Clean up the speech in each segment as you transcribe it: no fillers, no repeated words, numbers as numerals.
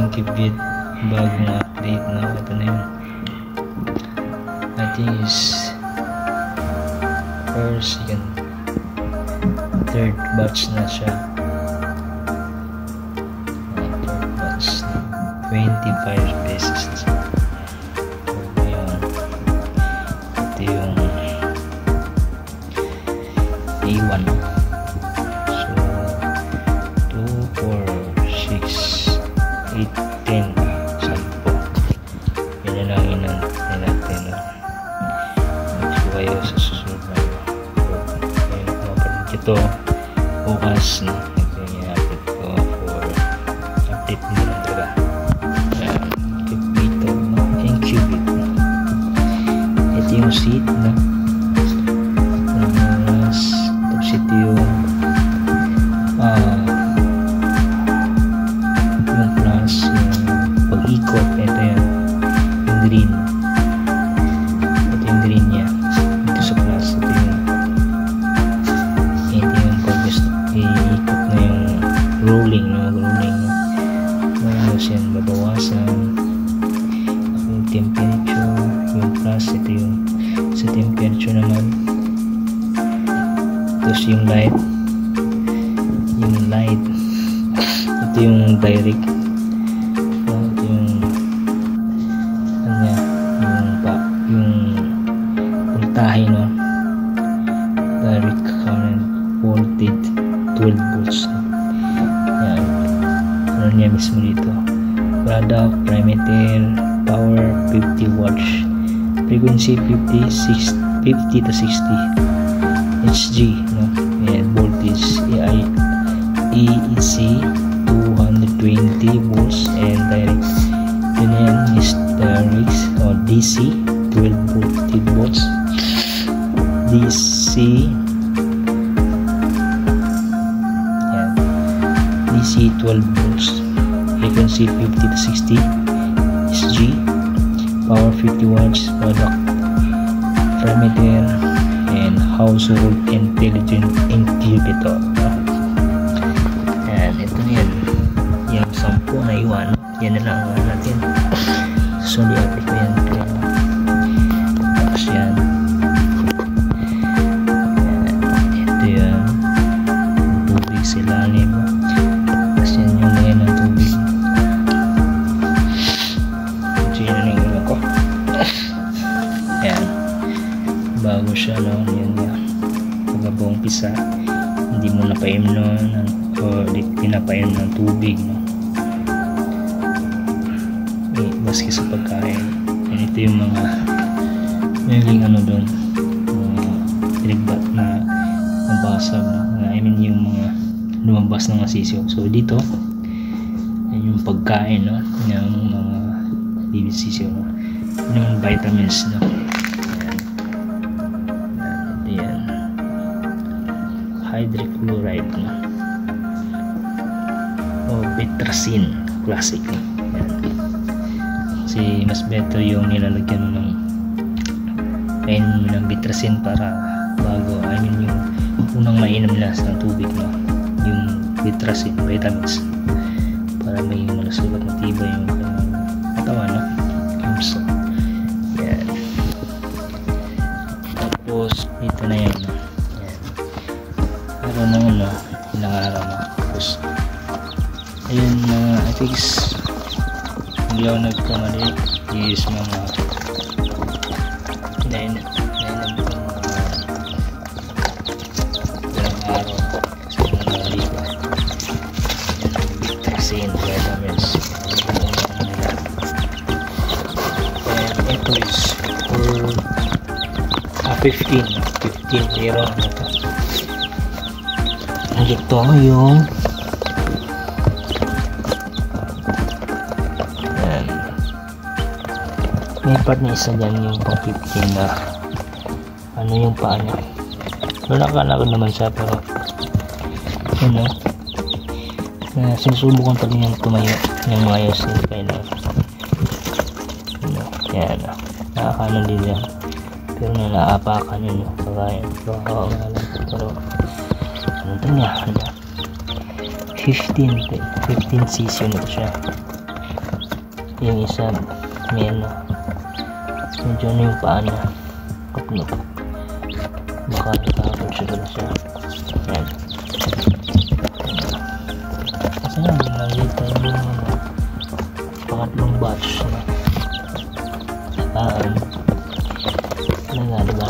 Inkibit bagong update na. Ito na yun. I think is first, second, third batch na siya. Third batch na 25 pesos na siya. Ngayon, ito yung A1. So 2, 4, 6, 8, 10, 10. Yan na lang inantay natin. Mag-show kayo sa susunod na ito bukas na i-update ko for update nyo lang talaga. Incubator no? Incubate. Ito yung seat no? Tapos ito yung plus yung pag-ikot. Ito yan yung green. Ito yung green nya. Ito sa plus. Ito yung iikot na yung rolling no? Rolling tapos yan babawasan yung temperature, yung plus ito yung sa temperature naman. Tapos yung light ito yung direct ito yung yung puntahe no? Direct current voltage 12 volts. Yan. Ano niya mismo dito? Product, parameter, power 50 watts. Frequency 50 to 60 Hz, no? And voltage EC 220 volts and direct. Yan is direct or DC 12 volts. DC 12 volts, frequency 50 to 60 Hz, power 50 watts, product, parameter, and household intelligent incubator. And ito na yan, yung 10 na iwan, yan na lang natin. So di-update ko yan. Tapos yan, ito yan, tubig sa ilalim. Bago siya no, yan nga pagkabuong pisa hindi mo napainom nun o pinapainom ng tubig no? Maski sa pagkain. Yan, ito yung mga yung ano doon pinagbat na nabasag no? I mean yung mga lumabas ng asisyo. So dito yan yung pagkain no? Yung mga sisyo no? Yung vitamins no? Hydrochloride no? O Betracin classic no? Yan. Kasi mas better yung nilalagyan ng Betracin para bago, I mean yung unang mainam nila sa tubig no? Yung Betracin vitamins para may malusugat na tiba yung katawan no? So, yan. Tapos ito na yan no? Meron naman na ilang araw na. Tapos ayun I think hindi ako nagkamali is mga 9 araw sa mga lipa vaccine vitamins and ito is for 15 euro na ito. Ito yung yan. May part na isa dyan yung pang 15 na ano yung paa niya. Nakakala ko naman siya pero ano sinusubukan pa rin yung tumayo yung mayos yung kailan yan nakakala din yan pero nalaapakan yun kagaya pero ano ito niya 15 season ito siya Yung isa male na medyo ano yung paa niya kapno, baka nakapag siguro siya. Yan, kasi nga nakita yung pangatlong batch na ano nga diba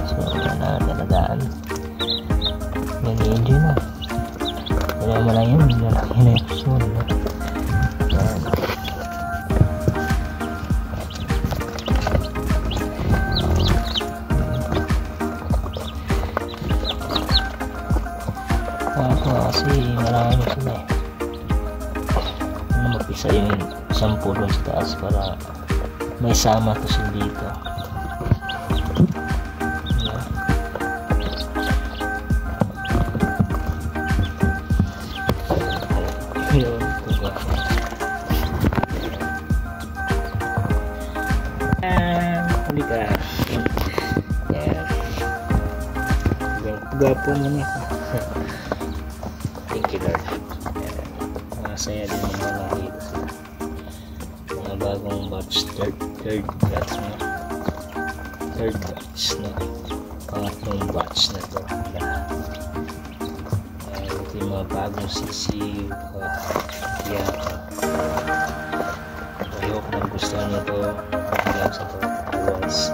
so wala talagaan yan, i-enjoy na wala mo lang yun, lalaki na yung soon. Kasi marami sila mag-isa yung 10 doon sa taas para may sama to sila dito. Yun, halika. Yan, gwapo mo na. Thank you Lord. Masaya din yung mga nakita sila, mga bagong batch, third batch na pangatlong batch na to. Ito yung mga bagong sisiw. I hope na gustuhan nyo to hanggang sa pagkakas.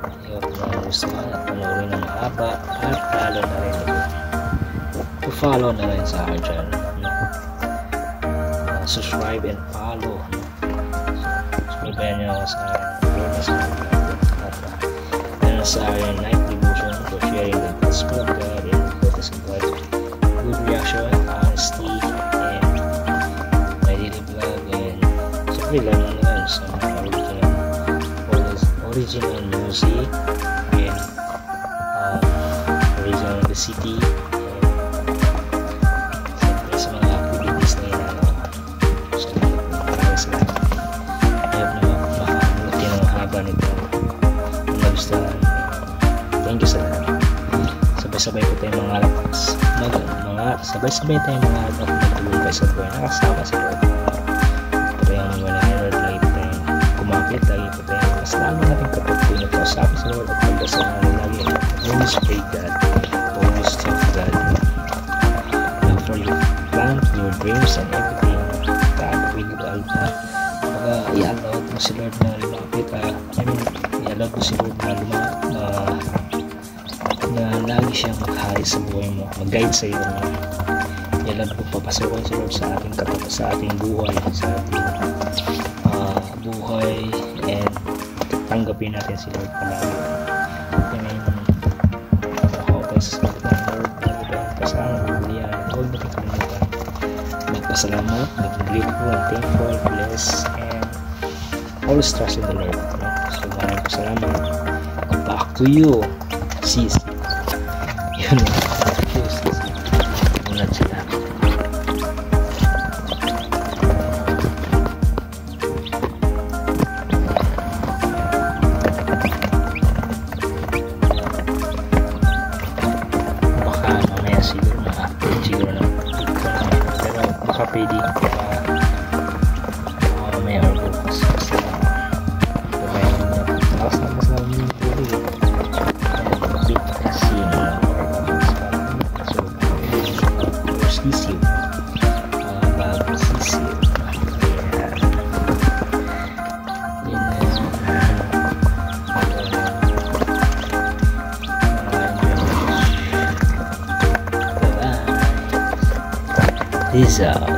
I hope na gustuhan at panoorin na mahaba at lalo na rin ito follow na rin sa akin channel, subscribe and follow, subscribe nyo ako sa akin night devotion for sharing the gospel of God and focus on God, good reaction, honesty, and my daily vlog, and siyempre lang naman sa original music and original of the city. Thank you sa lahat. Sabay-sabay ko tayong mga lakas. Sabay-sabay tayong mga magtulungkay sa buhay. Nakasama si Lord. Ito tayong manahirad. Lagi po tayong kumakit. Lagi po tayong mas lalo natin kapag pinagkasabi sa Lord at pagdasal na lagi. Always pray God. Always talk to God. And for your plans, your dreams, and everything, God will all that. I-allow mo si Lord na lumapit. I-allow mo si Lord na lagi siyang maghari sa buhay mo, mag-guide sa iyo. I-allow mo papasawan si Lord sa ating sa ating buhay, sa ating buhay, and tanggapin natin si Lord palagi. Amen. Ako tayo sa salita ng Lord, lagi tayong kasama, bulihan, huwag natin kalimutan magpasalamat, maging grateful and thankful, bless, and always trust in the Lord. So maraming salamat. Back to you, sis. Yun o. Sis. Unad sila. Baka mamaya siguro na-upload siguro na. Pero baka pwede mamaya or bukas. Sisiw, bagong sisiw. Peace out.